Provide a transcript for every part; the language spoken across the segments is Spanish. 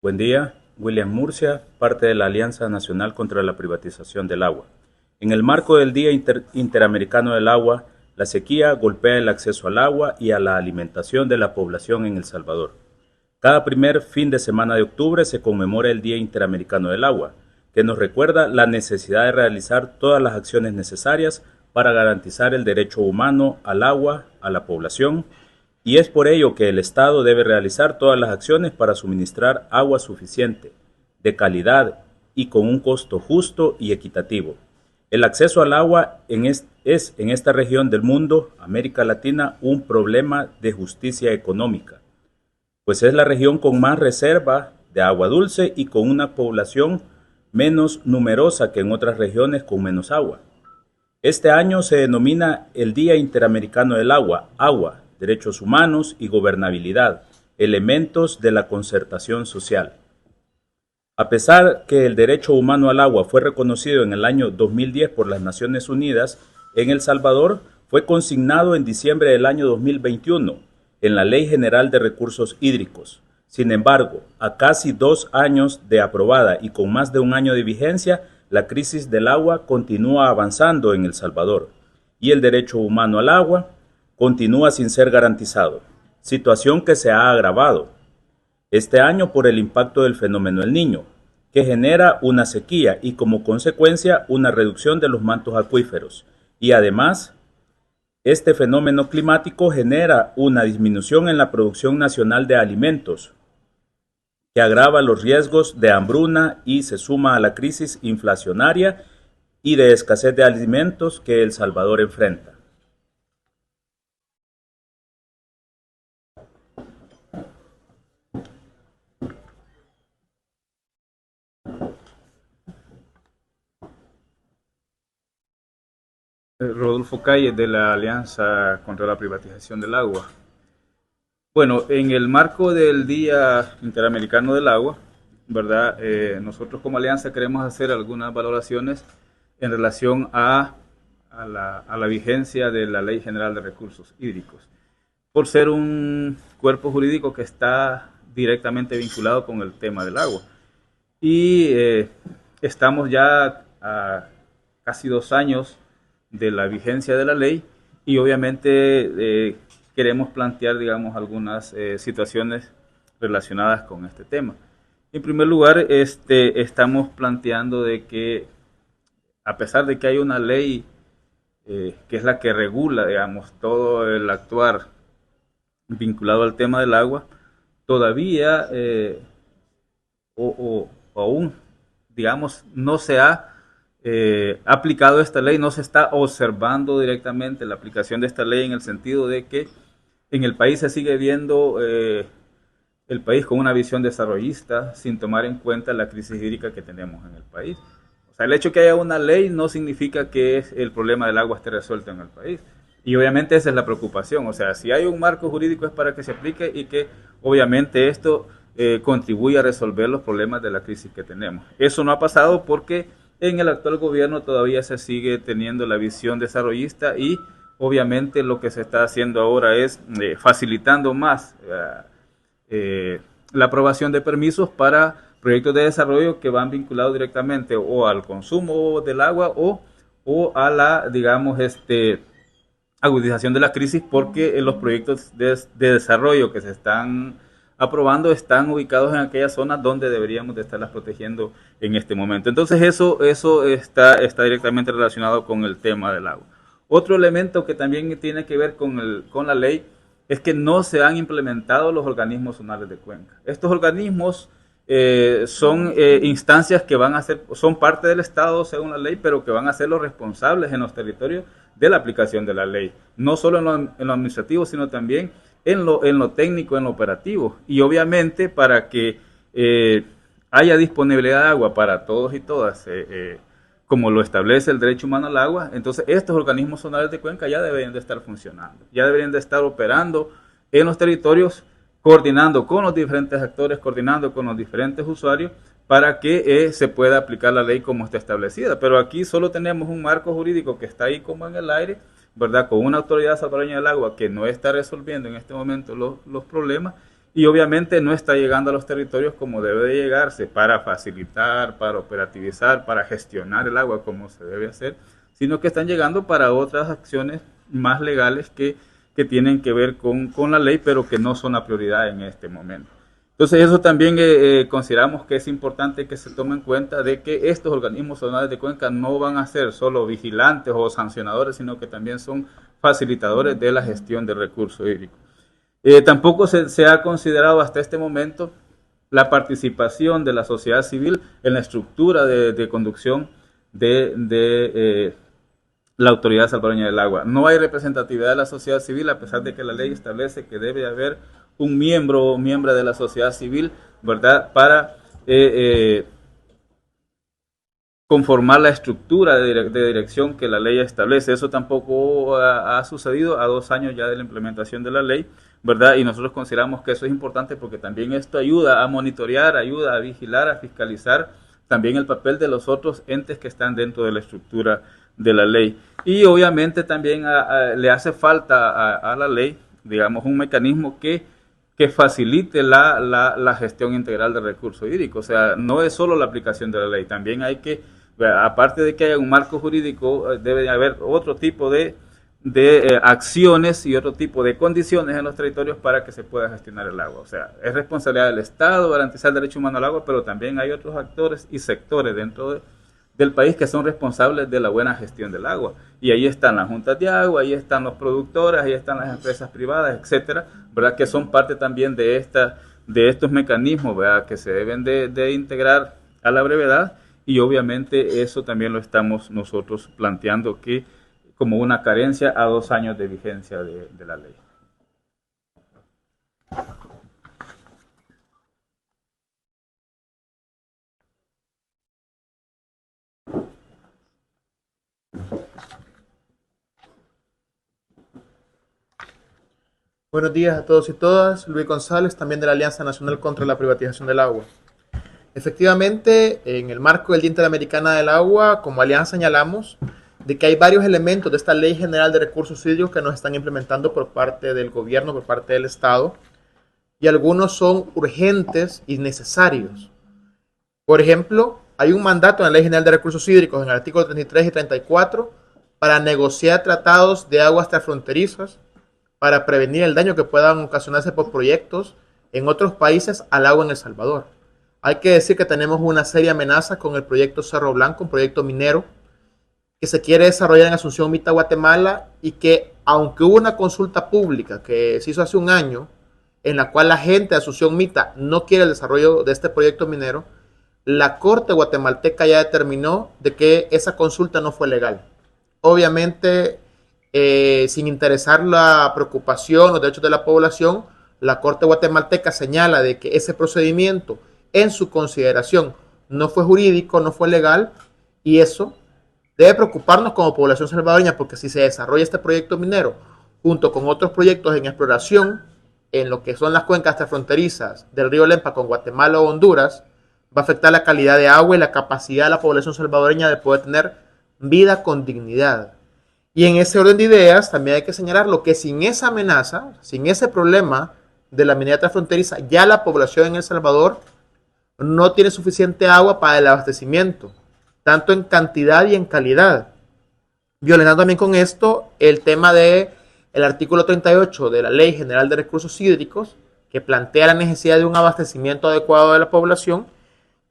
Buen día, William Murcia, parte de la Alianza Nacional contra la Privatización del Agua. En el marco del Día Interamericano del Agua, la sequía golpea el acceso al agua y a la alimentación de la población en El Salvador. Cada primer fin de semana de octubre se conmemora el Día Interamericano del Agua, que nos recuerda la necesidad de realizar todas las acciones necesarias para garantizar el derecho humano al agua a la población, y es por ello que el Estado debe realizar todas las acciones para suministrar agua suficiente, de calidad y con un costo justo y equitativo. El acceso al agua es en esta región del mundo, América Latina, un problema de justicia económica, pues es la región con más reserva de agua dulce y con una población menos numerosa que en otras regiones con menos agua. Este año se denomina el Día Interamericano del Agua, derechos humanos y gobernabilidad, elementos de la concertación social. A pesar que el derecho humano al agua fue reconocido en el año 2010 por las Naciones Unidas, en El Salvador fue consignado en diciembre del año 2021 en la Ley General de Recursos Hídricos. Sin embargo, a casi 2 años de aprobada y con más de un año de vigencia, la crisis del agua continúa avanzando en El Salvador y el derecho humano al agua continúa sin ser garantizado, situación que se ha agravado este año por el impacto del fenómeno El Niño, que genera una sequía y como consecuencia una reducción de los mantos acuíferos. Y además, este fenómeno climático genera una disminución en la producción nacional de alimentos, que agrava los riesgos de hambruna y se suma a la crisis inflacionaria y de escasez de alimentos que El Salvador enfrenta. Rodolfo Calle, de la Alianza contra la Privatización del Agua. Bueno, en el marco del Día Interamericano del Agua, ¿verdad? Nosotros como Alianza queremos hacer algunas valoraciones en relación a la vigencia de la Ley General de Recursos Hídricos, por ser un cuerpo jurídico que está directamente vinculado con el tema del agua. Y estamos ya a casi 2 años de la vigencia de la ley y obviamente queremos plantear, digamos, algunas situaciones relacionadas con este tema. En primer lugar, estamos planteando de que a pesar de que hay una ley que es la que regula, digamos, todo el actuar vinculado al tema del agua, todavía o aún, digamos, no se ha aplicado esta ley, no se está observando directamente la aplicación de esta ley en el sentido de que en el país se sigue viendo el país con una visión desarrollista sin tomar en cuenta la crisis hídrica que tenemos en el país. O sea, el hecho que haya una ley no significa que el problema del agua esté resuelto en el país. Y obviamente esa es la preocupación. O sea, si hay un marco jurídico es para que se aplique y que obviamente esto contribuye a resolver los problemas de la crisis que tenemos. Eso no ha pasado porque en el actual gobierno todavía se sigue teniendo la visión desarrollista y obviamente lo que se está haciendo ahora es facilitando más la aprobación de permisos para proyectos de desarrollo que van vinculados directamente o al consumo del agua o a la, digamos, agudización de la crisis, porque los proyectos de desarrollo que se están aprobando están ubicados en aquellas zonas donde deberíamos de estarlas protegiendo en este momento. Entonces eso está directamente relacionado con el tema del agua. Otro elemento que también tiene que ver con la ley es que no se han implementado los organismos zonales de cuenca. Estos organismos son instancias que son parte del Estado según la ley, pero que van a ser los responsables en los territorios de la aplicación de la ley. No solo en lo administrativo, sino también en lo técnico, en lo operativo. Y obviamente para que haya disponibilidad de agua para todos y todas, como lo establece el derecho humano al agua, entonces estos organismos zonales de cuenca ya deberían de estar funcionando, ya deberían de estar operando en los territorios, coordinando con los diferentes actores, coordinando con los diferentes usuarios, para que se pueda aplicar la ley como está establecida. Pero aquí solo tenemos un marco jurídico que está ahí como en el aire, ¿verdad? Con una autoridad salvadoreña del agua que no está resolviendo en este momento los problemas, y obviamente no está llegando a los territorios como debe de llegarse para facilitar, para operativizar, para gestionar el agua como se debe hacer, sino que están llegando para otras acciones más legales que tienen que ver con la ley, pero que no son la prioridad en este momento. Entonces eso también consideramos que es importante que se tome en cuenta de que estos organismos zonales de cuenca no van a ser solo vigilantes o sancionadores, sino que también son facilitadores de la gestión del recurso hídrico. Tampoco se ha considerado hasta este momento la participación de la sociedad civil en la estructura de conducción de la Autoridad Salvadoreña del Agua. No hay representatividad de la sociedad civil, a pesar de que la ley establece que debe haber un miembro o miembro de la sociedad civil, ¿verdad?, para conformar la estructura de dirección que la ley establece. Eso tampoco ha sucedido a 2 años ya de la implementación de la ley, ¿verdad? Y nosotros consideramos que eso es importante porque también esto ayuda a monitorear, ayuda a vigilar, a fiscalizar también el papel de los otros entes que están dentro de la estructura de la ley. Y obviamente también le hace falta a la ley, digamos, un mecanismo que facilite la gestión integral del recurso hídrico. O sea, no es solo la aplicación de la ley, también hay que, aparte de que haya un marco jurídico, debe de haber otro tipo de acciones y otro tipo de condiciones en los territorios para que se pueda gestionar el agua. O sea, es responsabilidad del Estado garantizar el derecho humano al agua, pero también hay otros actores y sectores dentro del país que son responsables de la buena gestión del agua. Y ahí están las juntas de agua, ahí están los productores, ahí están las empresas privadas, etcétera, ¿verdad?, que son parte también de estos mecanismos, ¿verdad?, que se deben de integrar a la brevedad, y obviamente eso también lo estamos nosotros planteando que como una carencia a 2 años de vigencia de la ley. Buenos días a todos y todas. Luis González, también de la Alianza Nacional contra la Privatización del Agua. Efectivamente, en el marco del Día Interamericano del Agua, como Alianza señalamos de que hay varios elementos de esta Ley General de Recursos Hídricos que nos están implementando por parte del gobierno, por parte del Estado, y algunos son urgentes y necesarios. Por ejemplo, hay un mandato en la Ley General de Recursos Hídricos, en el artículo 33 y 34, para negociar tratados de aguas transfronterizas para prevenir el daño que puedan ocasionarse por proyectos en otros países al agua en El Salvador. Hay que decir que tenemos una seria amenaza con el proyecto Cerro Blanco, un proyecto minero que se quiere desarrollar en Asunción Mita, Guatemala, y que, aunque hubo una consulta pública que se hizo hace un año, en la cual la gente de Asunción Mita no quiere el desarrollo de este proyecto minero, la Corte guatemalteca ya determinó de que esa consulta no fue legal. Obviamente, sin interesar la preocupación, los derechos de la población, la Corte guatemalteca señala de que ese procedimiento, en su consideración, no fue jurídico, no fue legal, y eso debe preocuparnos como población salvadoreña, porque si se desarrolla este proyecto minero junto con otros proyectos en exploración en lo que son las cuencas transfronterizas del río Lempa con Guatemala o Honduras, va a afectar la calidad de agua y la capacidad de la población salvadoreña de poder tener vida con dignidad. Y en ese orden de ideas también hay que señalar lo que sin esa amenaza, sin ese problema de la minería transfronteriza, ya la población en El Salvador no tiene suficiente agua para el abastecimiento, tanto en cantidad y en calidad. Violentando también con esto el tema del artículo 38 de la Ley General de Recursos Hídricos, que plantea la necesidad de un abastecimiento adecuado de la población,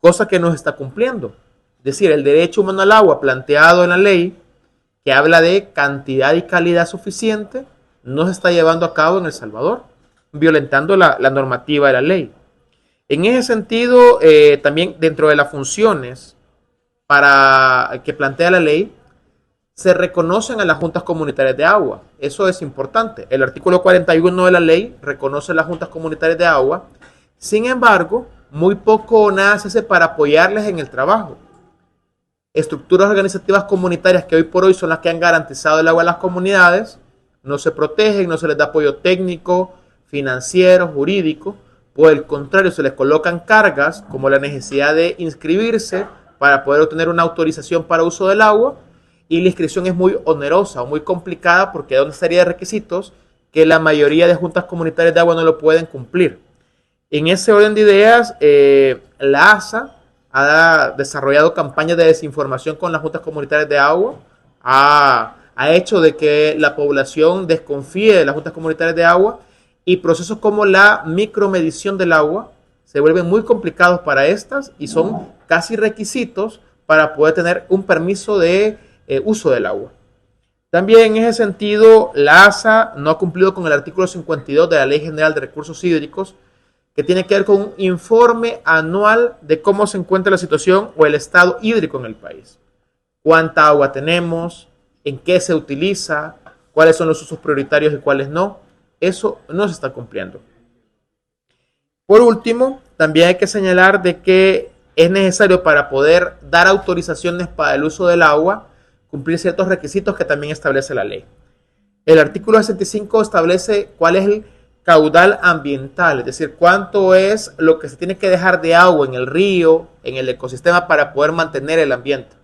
cosa que no se está cumpliendo. Es decir, el derecho humano al agua planteado en la ley, que habla de cantidad y calidad suficiente, no se está llevando a cabo en El Salvador, violentando la normativa de la ley. En ese sentido, también dentro de las funciones para que plantea la ley, se reconocen a las juntas comunitarias de agua. Eso es importante. El artículo 41 de la ley reconoce las juntas comunitarias de agua. Sin embargo, muy poco o nada se hace para apoyarles en el trabajo. Estructuras organizativas comunitarias que hoy por hoy son las que han garantizado el agua a las comunidades, no se protegen, no se les da apoyo técnico, financiero, jurídico. Por el contrario, se les colocan cargas como la necesidad de inscribirse para poder obtener una autorización para uso del agua, y la inscripción es muy onerosa o muy complicada porque hay una serie de requisitos que la mayoría de juntas comunitarias de agua no lo pueden cumplir. En ese orden de ideas, la ASA ha desarrollado campañas de desinformación con las juntas comunitarias de agua, ha hecho de que la población desconfíe de las juntas comunitarias de agua, y procesos como la micromedición del agua se vuelven muy complicados para estas y son casi requisitos para poder tener un permiso de uso del agua. También en ese sentido, la ASA no ha cumplido con el artículo 52 de la Ley General de Recursos Hídricos, que tiene que ver con un informe anual de cómo se encuentra la situación o el estado hídrico en el país. Cuánta agua tenemos, en qué se utiliza, cuáles son los usos prioritarios y cuáles no. Eso no se está cumpliendo. Por último, también hay que señalar de que es necesario, para poder dar autorizaciones para el uso del agua, cumplir ciertos requisitos que también establece la ley. El artículo 65 establece cuál es el caudal ambiental, es decir, cuánto es lo que se tiene que dejar de agua en el río, en el ecosistema, para poder mantener el ambiente.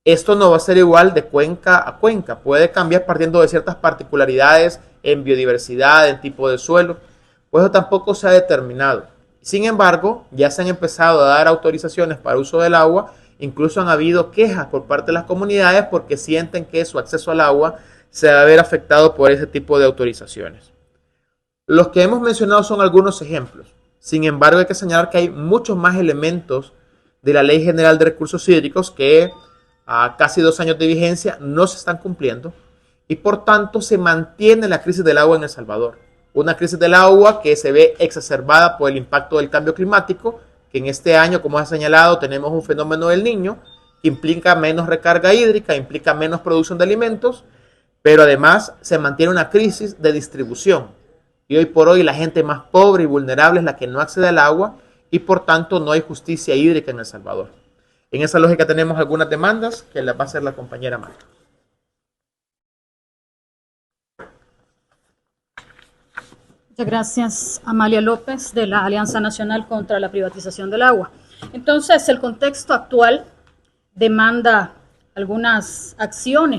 Esto no va a ser igual de cuenca a cuenca, puede cambiar partiendo de ciertas particularidades en biodiversidad, en tipo de suelo, pues eso tampoco se ha determinado. Sin embargo, ya se han empezado a dar autorizaciones para uso del agua, incluso han habido quejas por parte de las comunidades porque sienten que su acceso al agua se va a ver afectado por ese tipo de autorizaciones. Los que hemos mencionado son algunos ejemplos. Sin embargo, hay que señalar que hay muchos más elementos de la Ley General de Recursos Hídricos que a casi 2 años de vigencia no se están cumpliendo y por tanto se mantiene la crisis del agua en El Salvador. Una crisis del agua que se ve exacerbada por el impacto del cambio climático, que en este año, como ha señalado, tenemos un fenómeno del Niño que implica menos recarga hídrica, implica menos producción de alimentos, pero además se mantiene una crisis de distribución. Y hoy por hoy la gente más pobre y vulnerable es la que no accede al agua y por tanto no hay justicia hídrica en El Salvador. En esa lógica tenemos algunas demandas que las va a hacer la compañera Marta. Muchas gracias, Amalia López, de la Alianza Nacional contra la Privatización del Agua. Entonces, el contexto actual demanda algunas acciones